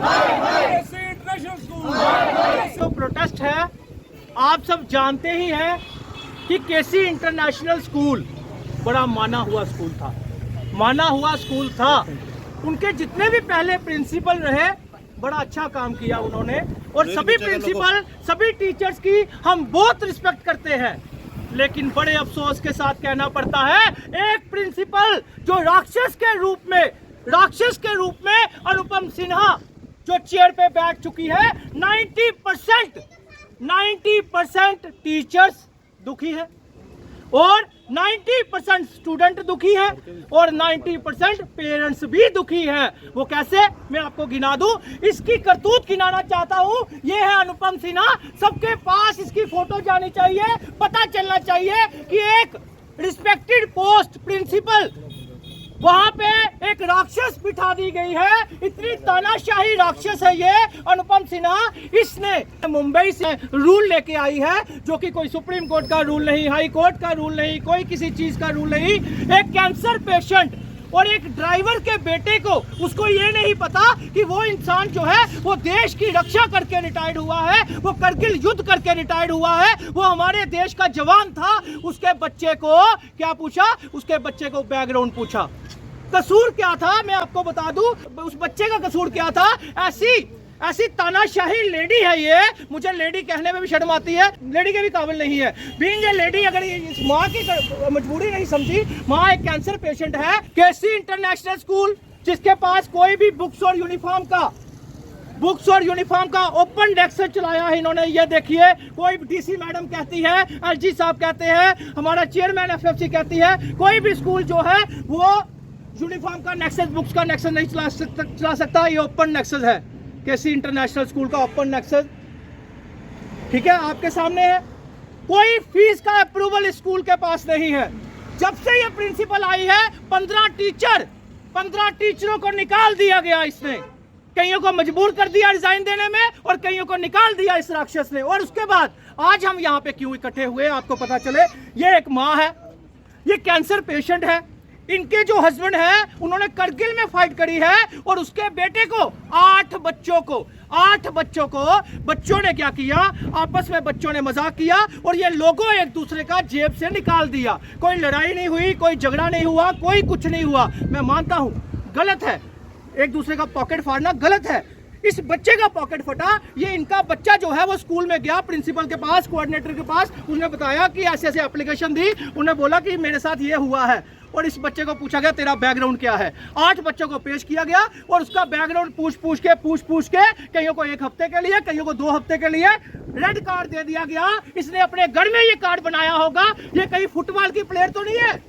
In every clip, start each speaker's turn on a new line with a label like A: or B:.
A: केसी international school.
B: तो protest है, आप सब जानते ही हैं कि केसी इंटरनेशनल स्कूल बड़ा माना हुआ स्कूल था। उनके जितने भी पहले प्रिंसिपल रहे बड़ा अच्छा काम किया उन्होंने, और सभी प्रिंसिपल सभी टीचर्स की हम बहुत रिस्पेक्ट करते हैं। लेकिन बड़े अफसोस के साथ कहना पड़ता है, एक प्रिंसिपल जो राक्षस के रूप में अनुपम सिन्हा जो चेयर पे बैठ चुकी है, 90% टीचर्स दुखी है और 90% स्टूडेंट दुखी है और 90% पेरेंट्स भी दुखी है। वो कैसे, मैं आपको गिना दूं, इसकी करतूत गिनाना चाहता हूं। ये है अनुपम सिन्हा, सबके पास इसकी फोटो जानी चाहिए, पता चलना चाहिए कि एक रिस्पेक्टेड पोस्ट प्रिंसिपल, वहां पे एक राक्षस बिठा दी गई है। इतनी तानाशाही राक्षस है ये अनुपम सिन्हा। इसने मुंबई से रूल लेके आई है, जो कि कोई सुप्रीम कोर्ट का रूल नहीं, हाई कोर्ट का रूल नहीं, कोई किसी चीज का रूल नहीं। एक कैंसर पेशेंट और एक ड्राइवर के बेटे को, उसको ये नहीं पता कि वो इंसान जो है वो देश की रक्षा करके रिटायर्ड हुआ है, वो करगिल युद्ध करके रिटायर्ड हुआ है, वो हमारे देश का जवान था। उसके बच्चे को क्या पूछा, उसके बच्चे को बैकग्राउंड पूछा, कसूर क्या था मैं आपको बता दूं। उस बच्चे का कसूर क्या था, ऐसी तानाशाही लेडी है ये। मुझे लेडी कहने में भी शर्म आती है, लेडी के भी काबिल नहीं है। बीइंग ए लेडी, अगर इस माँ की मजबूरी नहीं समझी, माँ एक कैंसर पेशेंट है। केसी इंटरनेशनल स्कूल जिसके पास कोई भी बुक्स और यूनिफॉर्म का ओपन डेस्क चलाया है इन्होंने। ये देखिए, कोई डीसी मैडम कहती है, एलजी साहब कहते हैं, हमारा चेयरमैन एफएफसी कहती है, कोई भी स्कूल जो है वो यूनिफॉर्म का नेक्सस, बुक्स का नेक्सस नहीं चला सकता। ये ओपन नेक्सस है, केसी इंटरनेशनल स्कूल का ओपन नेक्सस, ठीक है, आपके सामने है। कोई फीस का अप्रूवल स्कूल के पास नहीं है। जब से ये प्रिंसिपल आई है, 15 टीचरों को निकाल दिया गया इसने। कईयों को मजबूर कर दिया रिजाइन देने में और कईयों को निकाल दिया इस राक्षस ने। और उसके बाद आज हम यहाँ पे क्यों इकट्ठे हुए, आपको पता चले। ये एक माँ है, ये कैंसर पेशेंट है, इनके जो हस्बैंड है उन्होंने करगिल में फाइट करी है, और उसके बेटे को 8 बच्चों को बच्चों ने क्या किया, आपस में बच्चों ने मजाक किया और ये लोगों एक दूसरे का जेब से निकाल दिया। कोई लड़ाई नहीं हुई, कोई झगड़ा नहीं हुआ, कोई कुछ नहीं हुआ। मैं मानता हूं गलत है, एक दूसरे का पॉकेट फाड़ना गलत है। इस बच्चे का पॉकेट फटा। ये इनका बच्चा जो है वो स्कूल में गया प्रिंसिपल के पास, कोऑर्डिनेटर के पास, उसने बताया कि ऐसे ऐसे एप्लीकेशन दी, उन्हें बोला कि मेरे साथ ये हुआ है, और इस बच्चे को पूछा गया तेरा बैकग्राउंड क्या है। 8 बच्चों को पेश किया गया और उसका बैकग्राउंड पूछ पूछ के कईयों को 1 हफ्ते के लिए, कईयों को 2 हफ्ते के लिए रेड कार्ड दे दिया गया। इसने अपने घर में ये कार्ड बनाया होगा, ये कहीं फुटबॉल की प्लेयर तो नहीं है।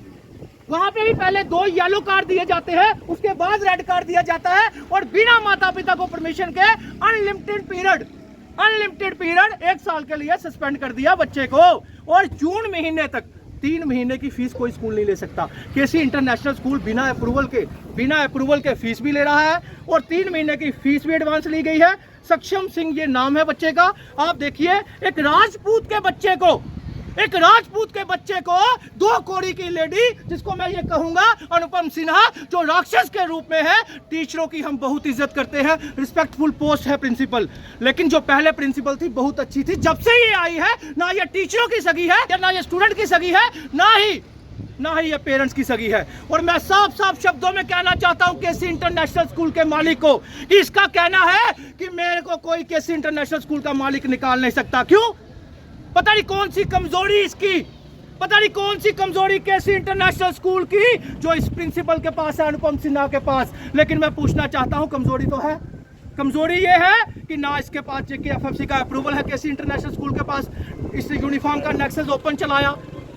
B: वहां पे भी पहले 2 येलो कार्ड दिए जाते हैं, उसके बाद रेड कार्ड दिया जाता है, और बिना माता पिता को परमिशन के अनलिमिटेड पीरियड 1 साल के लिए सस्पेंड कर दिया बच्चे को। और जून महीने तक 3 महीने की फीस कोई स्कूल नहीं ले सकता। केसी इंटरनेशनल स्कूल बिना अप्रूवल के फीस भी ले रहा है और 3 महीने की फीस भी एडवांस ली गई है। सक्षम सिंह ये नाम है बच्चे का। आप देखिए, एक राजपूत के बच्चे को 2 कोड़ी की लेडी, जिसको मैं ये कहूंगा अनुपम सिन्हा, जो राक्षस के रूप में है। टीचरों की हम बहुत इज्जत करते हैं, रिस्पेक्टफुल पोस्ट है प्रिंसिपल, लेकिन जो पहले प्रिंसिपल थी बहुत अच्छी थी। जब से ये आई है, ना ये टीचरों की सगी है, ना ये स्टूडेंट की सगी है, ना ही ये पेरेंट्स की सगी है। और मैं साफ शब्दों में कहना चाहता हूं केसी इंटरनेशनल स्कूल के मालिक को, इसका कहना है कि मेरे को कोई केसी इंटरनेशनल स्कूल का मालिक निकाल नहीं सकता। क्यों? पता नहीं कौन सी कमजोरी इसकी, पता नहीं कौन सी कमजोरी केसी इंटरनेशनल स्कूल की जो इस प्रिंसिपल के पास है, अनुपम सिन्हा के पास। लेकिन मैं पूछना चाहता हूं, कमजोरी तो है। कमजोरी ये है कि ना इसके पास एफएफसी का अप्रूवल है केसी इंटरनेशनल स्कूल के पास। इस यूनिफॉर्म का नेक्सस ओपन चलाया,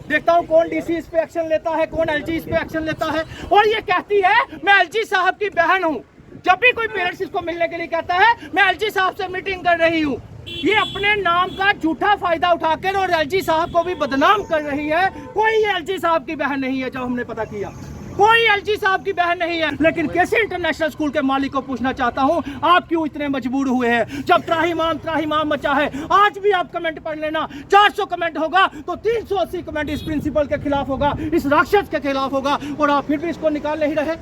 B: देखता हूं कौन डीसी इस पे एक्शन लेता है, कौन एलजी इस पे एक्शन लेता है। और ये कहती है मैं एलजी साहब की बहन हूं। जब भी कोई पेरेंट्स इसको मिलने के लिए कहता है मैं एलजी साहब से मीटिंग कर रही हूं, ये अपने नाम का झूठा फायदा उठाकर और एलजी साहब को भी बदनाम कर रही है। कोई एलजी साहब की बहन नहीं है, जब हमने पता किया कोई एलजी साहब की बहन नहीं है। लेकिन केसी इंटरनेशनल स्कूल के मालिक को पूछना चाहता हूं, आप क्यों इतने मजबूर हुए हैं? जब त्राहिमाम मचा है, आज भी आप कमेंट पढ़ लेना, 400 कमेंट होगा तो 380 कमेंट इस प्रिंसिपल के खिलाफ होगा, इस राक्षस के खिलाफ होगा, और आप फिर भी इसको निकाल नहीं रहे।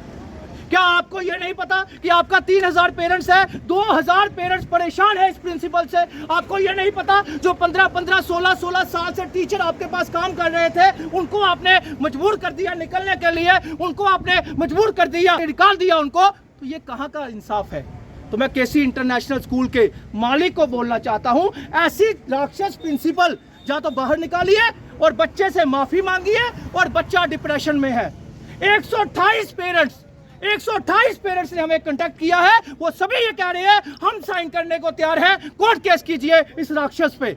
B: क्या आपको ये नहीं पता कि आपका 3000 पेरेंट्स है, 2000 पेरेंट्स परेशान है इस प्रिंसिपल से? आपको ये नहीं पता जो 15-15, 16-16 साल से टीचर आपके पास काम कर रहे थे, उनको आपने मजबूर कर दिया निकलने के लिए, उनको आपने मजबूर कर दिया, निकाल दिया उनको? तो ये कहाँ का इंसाफ है? तो मैं केसी इंटरनेशनल स्कूल के मालिक को बोलना चाहता हूँ, ऐसी राक्षस प्रिंसिपल या तो बाहर निकालिए और बच्चे से माफी मांगिए, और बच्चा डिप्रेशन में है। 128 पेरेंट्स ने हमें कांटेक्ट किया है, वो सभी ये कह रहे हैं हम साइन करने को तैयार हैं, कोर्ट केस कीजिए इस राक्षस पे।